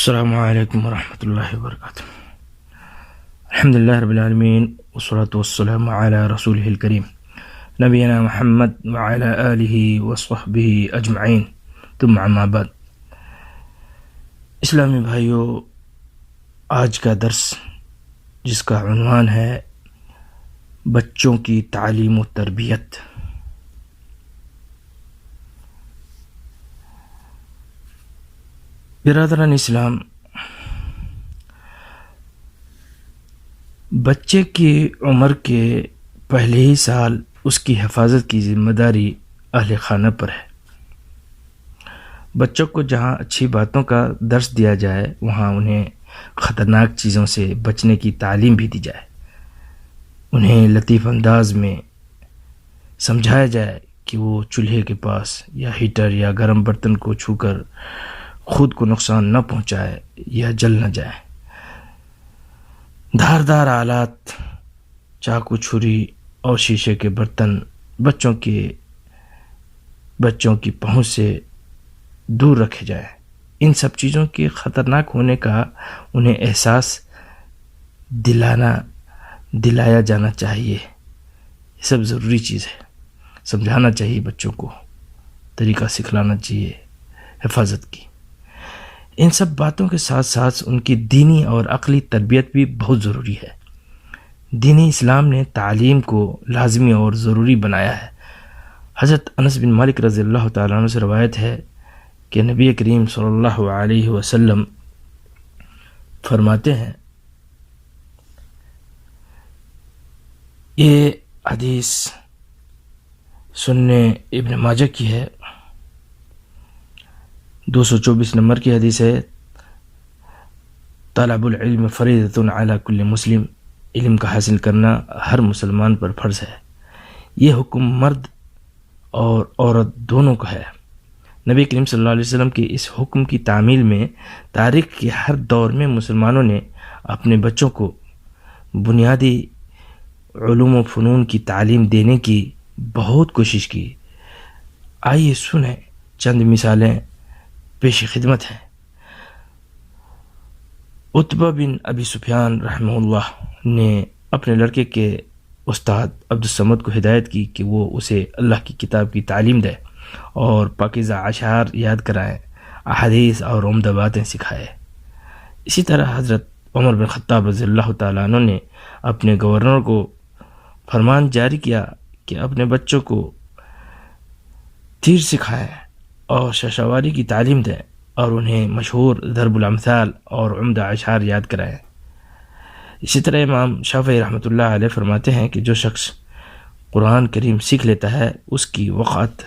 السلام علیکم ورحمۃ اللہ وبرکاتہ۔ الحمد للہ رب العالمین والصلاة والسلام علی رسولہ الکریم نبینا محمد وعلی آلہ وصحبہ اجمعین، ثم اما بعد۔ اسلامی بھائیو، آج کا درس جس کا عنوان ہے بچوں کی تعلیم و تربیت، برادران اسلام، بچے کی عمر کے پہلے ہی سال اس کی حفاظت کی ذمہ داری اہل خانہ پر ہے۔ بچوں کو جہاں اچھی باتوں کا درس دیا جائے، وہاں انہیں خطرناک چیزوں سے بچنے کی تعلیم بھی دی جائے، انہیں لطیف انداز میں سمجھایا جائے کہ وہ چولہے کے پاس یا ہیٹر یا گرم برتن کو چھو کر خود کو نقصان نہ پہنچائے یا جل نہ جائے۔ دھاردار آلات، چاقو، چھری اور شیشے کے برتن بچوں کی پہنچ سے دور رکھے جائیں۔ ان سب چیزوں کے خطرناک ہونے کا انہیں احساس دلایا جانا چاہیے۔ یہ سب ضروری چیز ہے، سمجھانا چاہیے، بچوں کو طریقہ سکھلانا چاہیے حفاظت کی۔ ان سب باتوں کے ساتھ ساتھ ان کی دینی اور عقلی تربیت بھی بہت ضروری ہے۔ دینی اسلام نے تعلیم کو لازمی اور ضروری بنایا ہے۔ حضرت انس بن مالک رضی اللہ تعالیٰ عنہ سے روایت ہے کہ نبی کریم صلی اللہ علیہ وسلم فرماتے ہیں، یہ حدیث سنن ابن ماجہ کی ہے، 224 نمبر کی حدیث ہے، طلب العلم فریضۃ علی کل مسلم، علم کا حاصل کرنا ہر مسلمان پر فرض ہے۔ یہ حکم مرد اور عورت دونوں کا ہے۔ نبی کریم صلی اللہ علیہ وسلم کے اس حکم کی تعمیل میں تاریخ کے ہر دور میں مسلمانوں نے اپنے بچوں کو بنیادی علوم و فنون کی تعلیم دینے کی بہت کوشش کی۔ آئیے سنیں چند مثالیں پیش خدمت ہیں۔ عتبہ بن ابی سفیان رحمہ اللہ نے اپنے لڑکے کے استاد عبدالصمد کو ہدایت کی کہ وہ اسے اللہ کی کتاب کی تعلیم دے اور پاکیزہ اشعار یاد کرائیں، احادیث اور عمدہ باتیں سکھائے۔ اسی طرح حضرت عمر بن خطاب رضی اللہ تعالیٰ عنہ نے اپنے گورنر کو فرمان جاری کیا کہ اپنے بچوں کو تیر سکھائیں اور ششواری کی تعلیم دیں اور انہیں مشہور ضرب الامثال اور عمدہ اشعار یاد کرائیں۔ اسی طرح امام شافعی رحمۃ اللہ علیہ فرماتے ہیں کہ جو شخص قرآن کریم سیکھ لیتا ہے اس کی وقعت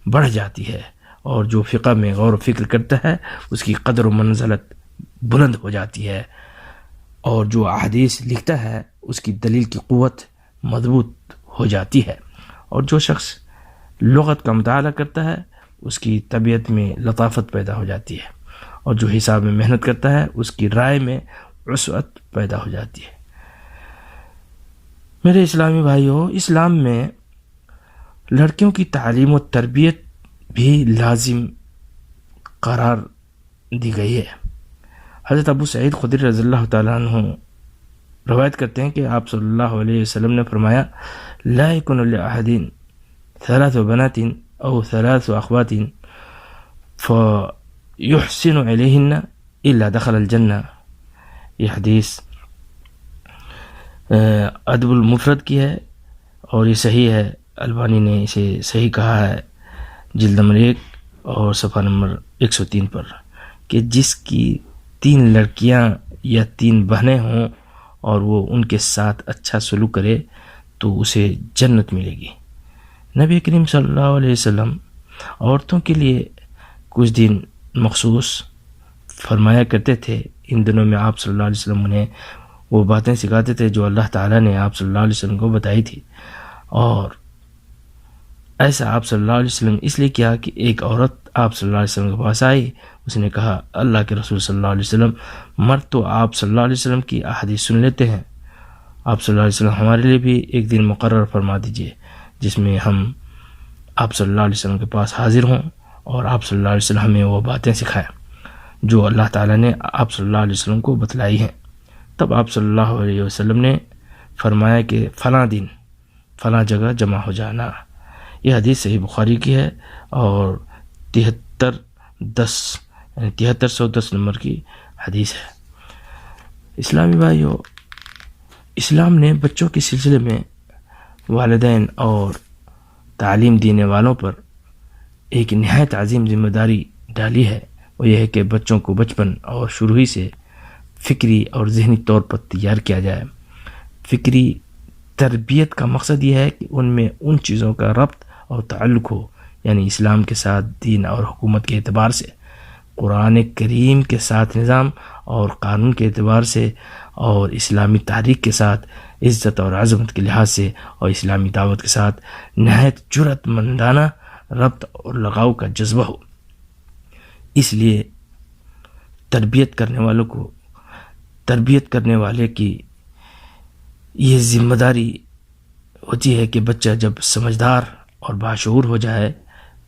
بڑھ جاتی ہے، اور جو فقہ میں غور و فکر کرتا ہے اس کی قدر و منزلت بلند ہو جاتی ہے، اور جو احادیث لکھتا ہے اس کی دلیل کی قوت مضبوط ہو جاتی ہے، اور جو شخص لغت کا مطالعہ کرتا ہے اس کی طبیعت میں لطافت پیدا ہو جاتی ہے، اور جو حساب میں محنت کرتا ہے اس کی رائے میں وسعت پیدا ہو جاتی ہے۔ میرے اسلامی بھائیوں، اسلام میں لڑکیوں کی تعلیم و تربیت بھی لازم قرار دی گئی ہے۔ حضرت ابو سعید خدری رضی اللہ تعالیٰ عنہ روایت کرتے ہیں کہ آپ صلی اللہ علیہ وسلم نے فرمایا، لا یکن لأحد ثلاث بنات او ثلاث اخوات فیحسن علیہن الا دخل الجنہ۔ یہ حدیث ادب المفرد کی ہے اور یہ صحیح ہے، البانی نے اسے صحیح کہا ہے جلد نمبر 1 اور صفحہ نمبر 103 پر، کہ جس کی 3 لڑکیاں یا 3 بہنیں ہوں اور وہ ان کے ساتھ اچھا سلوک کرے تو اسے جنت ملے گی۔ نبی کریم صلی اللہ علیہ وسلم عورتوں کے لیے کچھ دن مخصوص فرمایا کرتے تھے۔ ان دنوں میں آپ صلی اللہ علیہ وسلم انہیں وہ باتیں سکھاتے تھے جو اللہ تعالیٰ نے آپ صلی اللہ علیہ وسلم کو بتائی تھی، اور ایسا آپ صلی اللہ علیہ وسلم اس لیے کیا کہ ایک عورت آپ صلی اللہ علیہ وسلم کے پاس آئی، اس نے کہا، اللہ کے رسول صلی اللہ علیہ وسلم، مرد تو آپ صلی اللہ علیہ وسلم کی احادیث سن لیتے ہیں، آپ صلی اللہ علیہ وسلم ہمارے لیے بھی ایک دن مقرر فرما دیجئے جس میں ہم آپ صلی اللہ علیہ وسلم کے پاس حاضر ہوں اور آپ صلی اللہ علیہ وسلم ہمیں وہ باتیں سکھائیں۔ جو اللہ تعالیٰ نے آپ صلی اللہ علیہ وسلم کو بتلائی ہیں۔ تب آپ صلی اللہ علیہ وسلم نے فرمایا کہ فلاں دن فلاں جگہ جمع ہو جانا۔ یہ حدیث صحیح بخاری کی ہے اور 7310 نمبر کی حدیث ہے۔ اسلامی بھائیو، اسلام نے بچوں کے سلسلے میں والدین اور تعلیم دینے والوں پر ایک نہایت عظیم ذمہ داری ڈالی ہے، وہ یہ ہے کہ بچوں کو بچپن اور شروع ہی سے فکری اور ذہنی طور پر تیار کیا جائے۔ فکری تربیت کا مقصد یہ ہے کہ ان میں ان چیزوں کا ربط اور تعلق ہو، یعنی اسلام کے ساتھ، دین اور حکومت کے اعتبار سے، قرآن کریم کے ساتھ نظام اور قانون کے اعتبار سے، اور اسلامی تاریخ کے ساتھ عزت اور عظمت کے لحاظ سے، اور اسلامی دعوت کے ساتھ نہایت جرأت مندانہ ربط اور لگاؤ کا جذبہ ہو۔ اس لیے تربیت کرنے والے کی یہ ذمہ داری ہوتی ہے کہ بچہ جب سمجھدار اور باشعور ہو جائے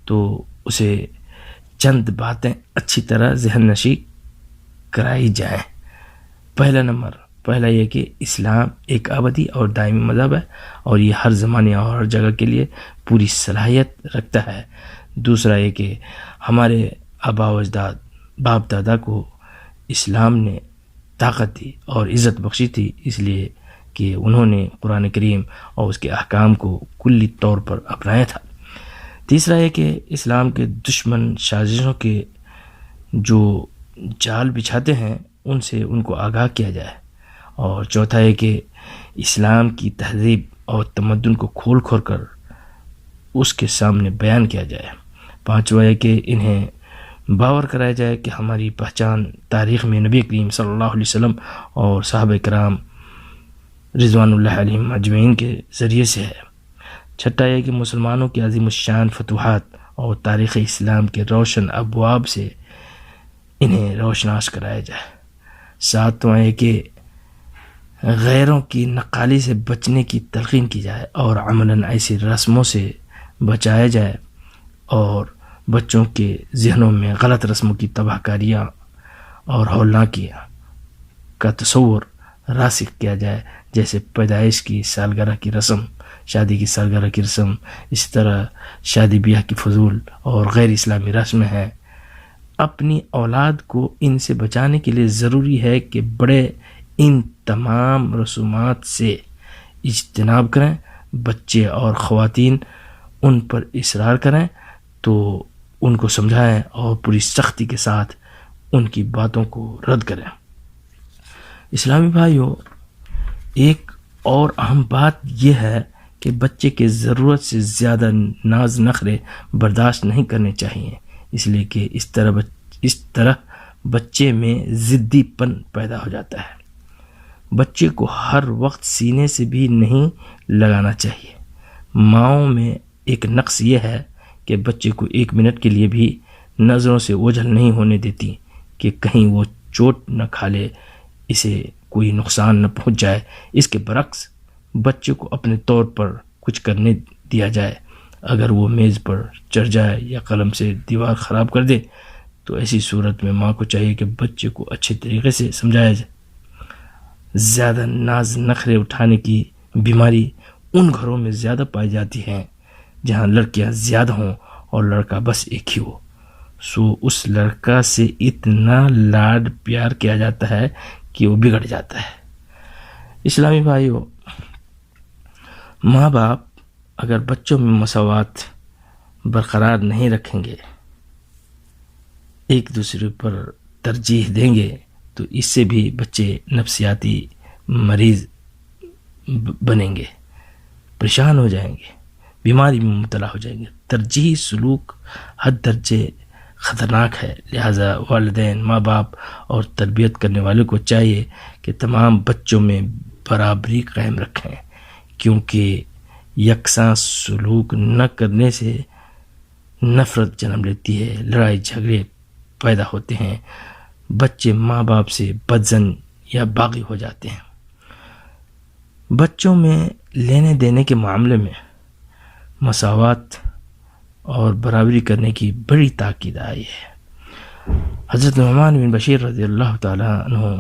تو اسے چند باتیں اچھی طرح ذہن نشی کرائی جائیں۔ پہلا یہ کہ اسلام ایک ابدی اور دائمی مذہب ہے اور یہ ہر زمانے اور ہر جگہ کے لیے پوری صلاحیت رکھتا ہے۔ دوسرا یہ کہ ہمارے آبا و اجداد، باپ دادا کو اسلام نے طاقت دی اور عزت بخشی تھی، اس لیے کہ انہوں نے قرآن کریم اور اس کے احکام کو کلی طور پر اپنایا تھا۔ تیسرا یہ کہ اسلام کے دشمن سازشوں کے جو جال بچھاتے ہیں ان سے ان کو آگاہ کیا جائے۔ اور چوتھا یہ کہ اسلام کی تہذیب اور تمدن کو کھول کر اس کے سامنے بیان کیا جائے۔ پانچواں یہ کہ انہیں باور کرایا جائے کہ ہماری پہچان تاریخ میں نبی کریم صلی اللہ علیہ وسلم اور صحابہ کرام رضوان اللہ علیہم اجمعین کے ذریعے سے ہے۔ چھٹا یہ کہ مسلمانوں کی عظیم الشان فتوحات اور تاریخ اسلام کے روشن ابواب سے انہیں روشناس کرایا جائے۔ ساتواں یہ کہ غیروں کی نقالی سے بچنے کی تلقین کی جائے اور عملاً ایسی رسموں سے بچایا جائے اور بچوں کے ذہنوں میں غلط رسموں کی تباہ کاریاں اور ہولناکیاں کا تصور راسخ کیا جائے، جیسے پیدائش کی سالگرہ کی رسم، شادی کی سالگرہ کی رسم، اسی طرح شادی بیاہ کی فضول اور غیر اسلامی رسمیں ہیں۔ اپنی اولاد کو ان سے بچانے کے لیے ضروری ہے کہ بڑے ان تمام رسومات سے اجتناب کریں۔ بچے اور خواتین ان پر اصرار کریں تو ان کو سمجھائیں اور پوری سختی کے ساتھ ان کی باتوں کو رد کریں۔ اسلامی بھائیوں، ایک اور اہم بات یہ ہے کہ بچے کے ضرورت سے زیادہ ناز نخرے برداشت نہیں کرنے چاہیے، اس لیے کہ اس طرح بچے میں ضدی پن پیدا ہو جاتا ہے۔ بچے کو ہر وقت سینے سے بھی نہیں لگانا چاہیے۔ ماؤں میں ایک نقص یہ ہے کہ بچے کو 1 منٹ کے لیے بھی نظروں سے اوجھل نہیں ہونے دیتی کہ کہیں وہ چوٹ نہ کھا لے، اسے کوئی نقصان نہ پہنچ جائے۔ اس کے برعکس بچے کو اپنے طور پر کچھ کرنے دیا جائے۔ اگر وہ میز پر چڑھ جائے یا قلم سے دیوار خراب کر دے تو ایسی صورت میں ماں کو چاہیے کہ بچے کو اچھے طریقے سے سمجھایا جائے۔ زیادہ ناز نخرے اٹھانے کی بیماری ان گھروں میں زیادہ پائی جاتی ہے جہاں لڑکیاں زیادہ ہوں اور لڑکا بس ایک ہی ہو، سو اس لڑکا سے اتنا لاڈ پیار کیا جاتا ہے کہ وہ بگڑ جاتا ہے۔ اسلامی بھائیوں، ماں باپ اگر بچوں میں مساوات برقرار نہیں رکھیں گے، ایک دوسرے پر ترجیح دیں گے، تو اس سے بھی بچے نفسیاتی مریض بنیں گے، پریشان ہو جائیں گے، بیماری میں مبتلا ہو جائیں گے۔ ترجیحی سلوک حد درجے خطرناک ہے، لہذا والدین، ماں باپ اور تربیت کرنے والوں کو چاہیے کہ تمام بچوں میں برابری قائم رکھیں، کیونکہ یکساں سلوک نہ کرنے سے نفرت جنم لیتی ہے، لڑائی جھگڑے پیدا ہوتے ہیں، بچے ماں باپ سے بدظن یا باغی ہو جاتے ہیں۔ بچوں میں لینے دینے کے معاملے میں مساوات اور برابری کرنے کی بڑی تاکید آئی ہے۔ حضرت نعمان بن بشیر رضی اللہ تعالی عنہ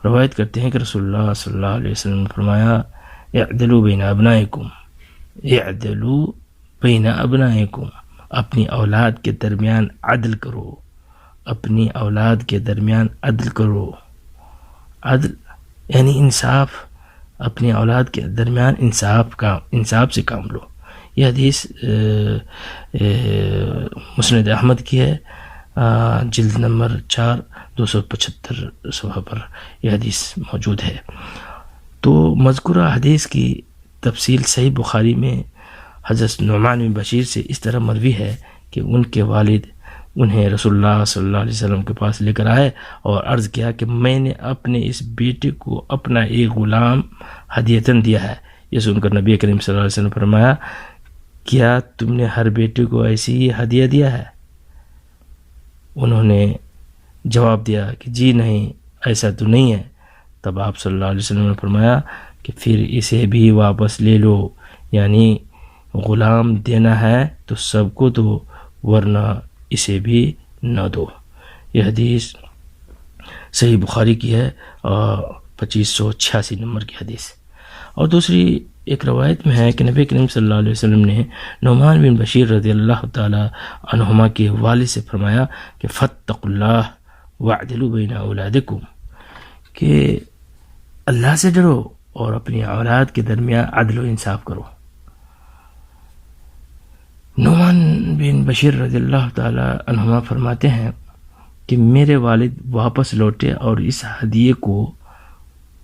روایت کرتے ہیں کہ رسول اللہ صلی اللہ علیہ وسلم نے فرمایا اعدلوا بین ابنائکم، اعدلوا بین ابنائکم، اپنی اولاد کے درمیان عدل کرو، اپنی اولاد کے درمیان عدل کرو. عدل یعنی انصاف، اپنی اولاد کے درمیان انصاف سے کام لو. یہ حدیث مسند احمد کی ہے، جلد نمبر 4 275 صفحہ پر یہ حدیث موجود ہے. تو مذکورہ حدیث کی تفصیل صحیح بخاری میں حضرت نعمان بن بشیر سے اس طرح مروی ہے کہ ان کے والد انہیں رسول اللہ صلی اللہ علیہ وسلم کے پاس لے کر آئے اور عرض کیا کہ میں نے اپنے اس بیٹے کو اپنا ایک غلام ہدیتاً دیا ہے. یہ سن کر نبی کریم صلی اللہ علیہ وسلم نے فرمایا کیا تم نے ہر بیٹے کو ایسی ہی ہدیہ دیا ہے؟ انہوں نے جواب دیا کہ جی نہیں، ایسا تو نہیں ہے. تب آپ صلی اللہ علیہ وسلم نے فرمایا کہ پھر اسے بھی واپس لے لو، یعنی غلام دینا ہے تو سب کو دو ورنہ اسے بھی نہ دو. یہ حدیث صحیح بخاری کی ہے اور 2586 نمبر کی حدیث. اور دوسری ایک روایت میں ہے کہ نبی کریم صلی اللہ علیہ وسلم نے نعمان بن بشیر رضی اللہ تعالی عنہما کے والد سے فرمایا کہ فاتقوا اللہ واعدلوا بین اولادکم، کہ اللہ سے ڈرو اور اپنی اولاد کے درمیان عدل و انصاف کرو. نعمان بن بشیر رضی اللہ تعالی عنہما فرماتے ہیں کہ میرے والد واپس لوٹے اور اس ہدیے کو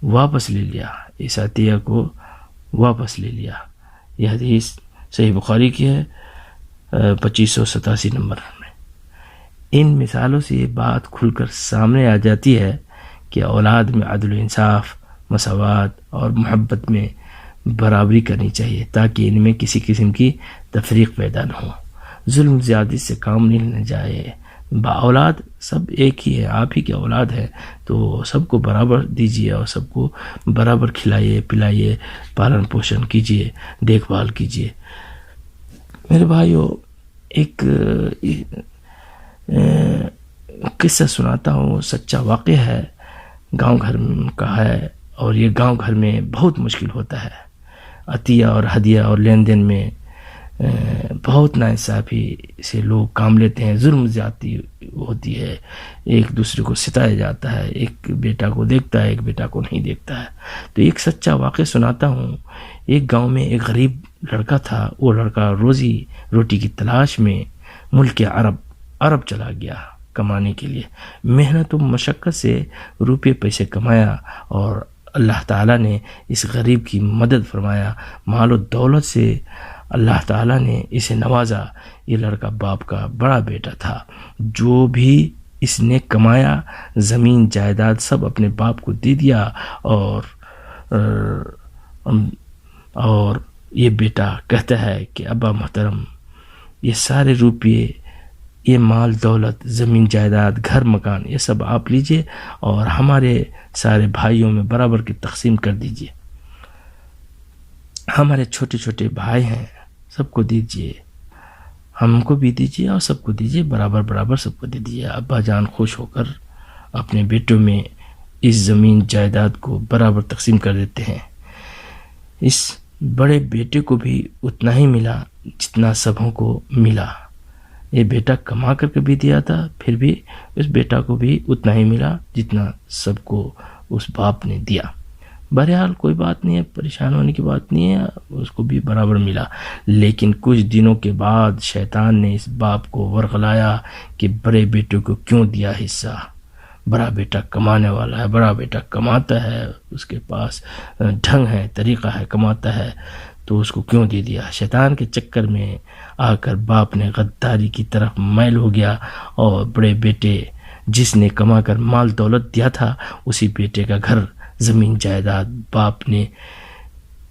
واپس لے لیا، اس عطیہ کو واپس لے لیا. یہ حدیث صحیح بخاری کی ہے 2587 نمبر میں. ان مثالوں سے یہ بات کھل کر سامنے آ جاتی ہے کہ اولاد میں عدل و انصاف، مساوات اور محبت میں برابری کرنی چاہیے تاکہ ان میں کسی قسم کی تفریق پیدا نہ ہو، ظلم زیادتی سے کام نہیں لینا جائے. اولاد سب ایک ہی ہے، آپ ہی کے اولاد ہے تو سب کو برابر دیجیے اور سب کو برابر کھلائیے پلائیے، پالن پوشن کیجیے، دیکھ بھال کیجیے. میرے بھائیو، ایک قصہ سناتا ہوں، سچا واقعہ ہے، گاؤں گھر کا ہے، اور یہ گاؤں گھر میں بہت مشکل ہوتا ہے. عطیہ اور ہدیہ اور لین دین میں بہت ناانصافی سے لوگ کام لیتے ہیں، ظلم زیادتی ہوتی ہے، ایک دوسرے کو ستایا جاتا ہے، ایک بیٹا کو دیکھتا ہے ایک بیٹا کو نہیں دیکھتا ہے. تو ایک سچا واقعہ سناتا ہوں. ایک گاؤں میں ایک غریب لڑکا تھا. وہ لڑکا روزی روٹی کی تلاش میں ملک عرب چلا گیا کمانے کے لیے. محنت و مشقت سے روپے پیسے کمایا اور اللہ تعالیٰ نے اس غریب کی مدد فرمایا، مال و دولت سے اللہ تعالیٰ نے اسے نوازا. یہ لڑکا باپ کا بڑا بیٹا تھا. جو بھی اس نے کمایا زمین جائیداد سب اپنے باپ کو دے دیا، اور یہ بیٹا کہتا ہے کہ ابا محترم، یہ سارے روپے، یہ مال دولت، زمین جائیداد، گھر مکان، یہ سب آپ لیجئے اور ہمارے سارے بھائیوں میں برابر کی تقسیم کر دیجئے. ہمارے چھوٹے چھوٹے بھائی ہیں، سب کو دیجئے، ہم کو بھی دیجئے اور سب کو دیجئے، برابر سب کو دے دیجئے. ابا جان خوش ہو کر اپنے بیٹوں میں اس زمین جائیداد کو برابر تقسیم کر دیتے ہیں. اس بڑے بیٹے کو بھی اتنا ہی ملا جتنا سبوں کو ملا. یہ بیٹا کما کر کے بھی دیا تھا، پھر بھی اس بیٹا کو بھی اتنا ہی ملا جتنا سب کو اس باپ نے دیا. بہرحال کوئی بات نہیں ہے، پریشان ہونے کی بات نہیں ہے، اس کو بھی برابر ملا. لیکن کچھ دنوں کے بعد شیطان نے اس باپ کو ورغلایا کہ بڑے بیٹے کو کیوں دیا حصہ؟ بڑا بیٹا کمانے والا ہے، بڑا بیٹا کماتا ہے، اس کے پاس ڈھنگ ہے، طریقہ ہے، کماتا ہے، تو اس کو کیوں دے دیا؟ شیطان کے چکر میں آ کر باپ نے غداری کی طرف میل ہو گیا اور بڑے بیٹے جس نے کما کر مال دولت دیا تھا اسی بیٹے کا گھر، زمین جائیداد باپ نے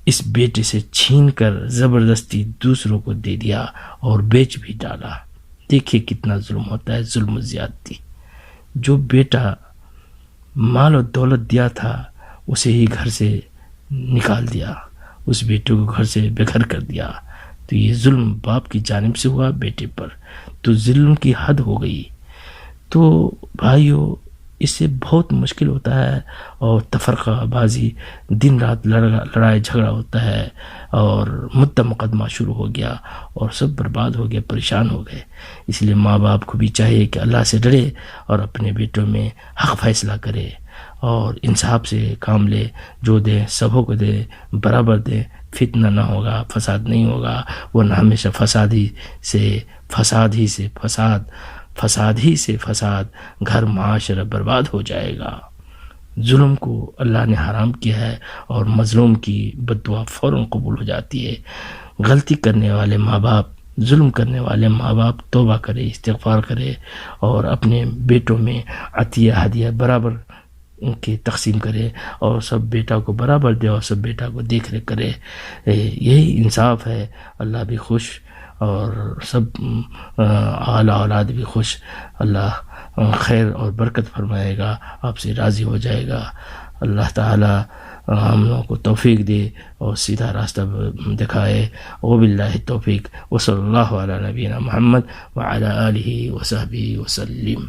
اس بیٹے سے چھین کر زبردستی دوسروں کو دے دیا اور بیچ بھی ڈالا. دیکھیے کتنا ظلم ہوتا ہے، ظلم و زیادتی. جو بیٹا مال و دولت دیا تھا اسے ہی گھر سے نکال دیا، اس بیٹے کو گھر سے بے گھر کر دیا. تو یہ ظلم باپ کی جانب سے ہوا بیٹے پر، تو ظلم کی حد ہو گئی. تو بھائیو اس سے بہت مشکل ہوتا ہے، اور تفرقہ بازی، دن رات لڑائی جھگڑا ہوتا ہے، اور مدہ مقدمہ شروع ہو گیا اور سب برباد ہو گئے، پریشان ہو گئے۔ اس لیے ماں باپ کو بھی چاہیے کہ اللہ سے ڈرے اور اپنے بیٹوں میں حق فیصلہ کرے اور انصاف سے کام لے، جو دے سبوں کو دے، برابر دے، فتنہ نہ ہوگا، فساد نہیں ہوگا، ورنہ ہمیشہ فساد ہی سے فساد، گھر معاشرہ برباد ہو جائے گا۔ ظلم کو اللہ نے حرام کیا ہے، اور مظلوم کی بد دعا فوراً قبول ہو جاتی ہے۔ غلطی کرنے والے ماں باپ، ظلم کرنے والے ماں باپ توبہ کرے، استغفار کرے، اور اپنے بیٹوں میں عطیہ ہدیہ برابر ان کی تقسیم کرے، اور سب بیٹا کو برابر دے اور سب بیٹا کو دیکھ ریکھ کرے۔ یہی انصاف ہے۔ اللہ بھی خوش اور سب اعلیٰ اولاد بھی خوش۔ اللہ خیر اور برکت فرمائے گا، آپ سے راضی ہو جائے گا۔ اللہ تعالی ہم لوگوں کو توفیق دے اور سیدھا راستہ دکھائے۔ وباللہ التوفیق، وصلی اللہ علی نبینا محمد وعلی آلہ وصحبہ وسلم۔